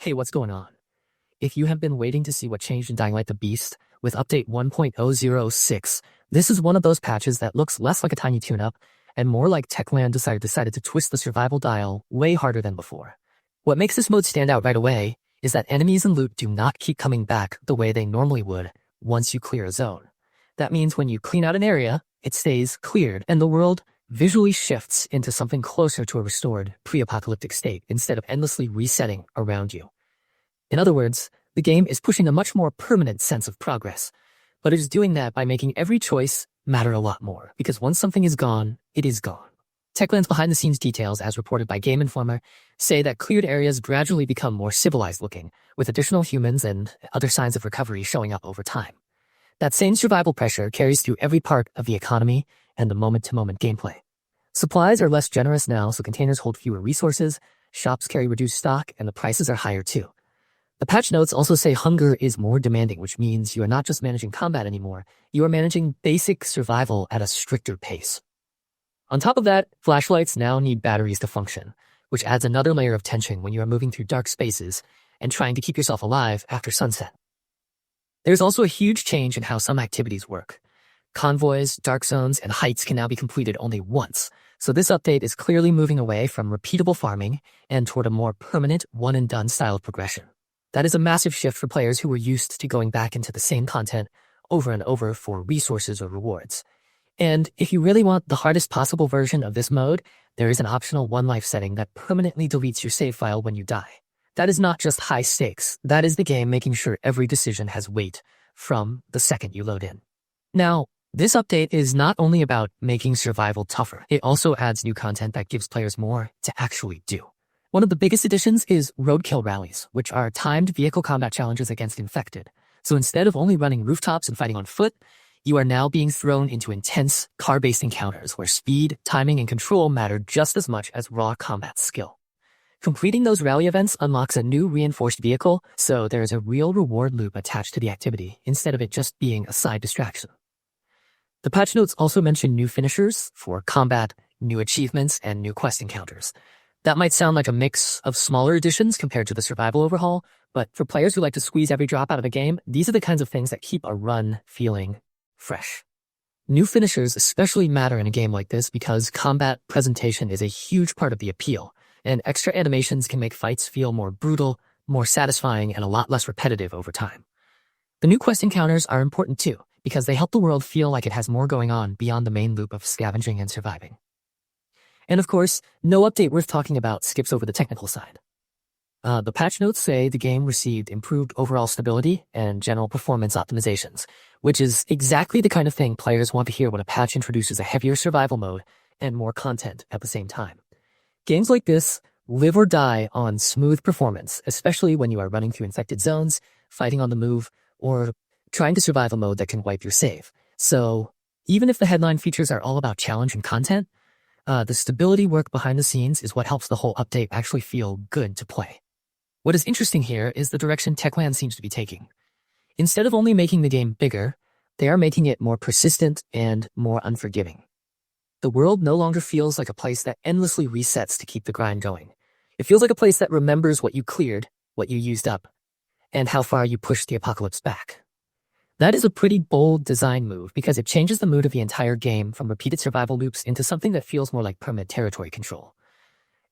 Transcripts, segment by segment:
Hey, what's going on? If you have been waiting to see what changed in Dying Light the Beast with update 1.006, this is one of those patches that looks less like a tiny tune-up and more like Techland decided to twist the survival dial way harder than before. What makes this mode stand out right away is that enemies and loot do not keep coming back the way they normally would once you clear a zone. That means when you clean out an area, it stays cleared and the world visually shifts into something closer to a restored pre-apocalyptic state instead of endlessly resetting around you. In other words, the game is pushing a much more permanent sense of progress, but it is doing that by making every choice matter a lot more, because once something is gone, it is gone. Techland's behind-the-scenes details, as reported by Game Informer, say that cleared areas gradually become more civilized-looking, with additional humans and other signs of recovery showing up over time. That same survival pressure carries through every part of the economy and the moment-to-moment gameplay. Supplies are less generous now, so containers hold fewer resources, shops carry reduced stock, and the prices are higher too. The patch notes also say hunger is more demanding, which means you are not just managing combat anymore, you are managing basic survival at a stricter pace. On top of that, flashlights now need batteries to function, which adds another layer of tension when you are moving through dark spaces and trying to keep yourself alive after sunset. There's also a huge change in how some activities work. Convoys, dark zones, and heights can now be completed only once, so this update is clearly moving away from repeatable farming and toward a more permanent, one-and-done style of progression. That is a massive shift for players who were used to going back into the same content over and over for resources or rewards. And if you really want the hardest possible version of this mode, there is an optional one-life setting that permanently deletes your save file when you die. That is not just high stakes, that is the game making sure every decision has weight from the second you load in. Now, this update is not only about making survival tougher, it also adds new content that gives players more to actually do. One of the biggest additions is Roadkill Rallies, which are timed vehicle combat challenges against infected. So instead of only running rooftops and fighting on foot, you are now being thrown into intense car-based encounters where speed, timing, and control matter just as much as raw combat skill. Completing those rally events unlocks a new reinforced vehicle, so there is a real reward loop attached to the activity instead of it just being a side distraction. The patch notes also mention new finishers for combat, new achievements, and new quest encounters. That might sound like a mix of smaller additions compared to the survival overhaul, but for players who like to squeeze every drop out of a game, these are the kinds of things that keep a run feeling fresh. New finishers especially matter in a game like this because combat presentation is a huge part of the appeal, and extra animations can make fights feel more brutal, more satisfying, and a lot less repetitive over time. The new quest encounters are important too, because they help the world feel like it has more going on beyond the main loop of scavenging and surviving. And of course, no update worth talking about skips over the technical side. The patch notes say the game received improved overall stability and general performance optimizations, which is exactly the kind of thing players want to hear when a patch introduces a heavier survival mode and more content at the same time. Games like this live or die on smooth performance, especially when you are running through infected zones, fighting on the move, or trying to survive a mode that can wipe your save. So even if the headline features are all about challenge and content, the stability work behind the scenes is what helps the whole update actually feel good to play. What is interesting here is the direction Techland seems to be taking. Instead of only making the game bigger, they are making it more persistent and more unforgiving. The world no longer feels like a place that endlessly resets to keep the grind going. It feels like a place that remembers what you cleared, what you used up, and how far you pushed the apocalypse back. That is a pretty bold design move because it changes the mood of the entire game from repeated survival loops into something that feels more like permanent territory control.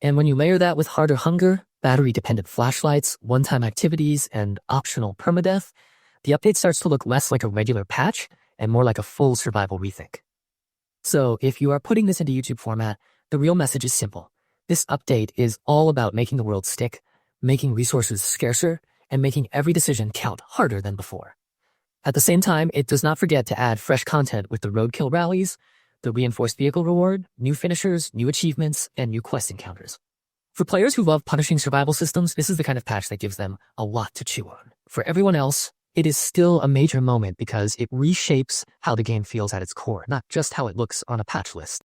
And when you layer that with harder hunger, battery-dependent flashlights, one-time activities, and optional permadeath, the update starts to look less like a regular patch and more like a full survival rethink. So if you are putting this into YouTube format, the real message is simple. This update is all about making the world stick, making resources scarcer, and making every decision count harder than before. At the same time, it does not forget to add fresh content with the Roadkill Rallies, the reinforced vehicle reward, new finishers, new achievements, and new quest encounters. For players who love punishing survival systems, this is the kind of patch that gives them a lot to chew on. For everyone else, it is still a major moment because it reshapes how the game feels at its core, not just how it looks on a patch list.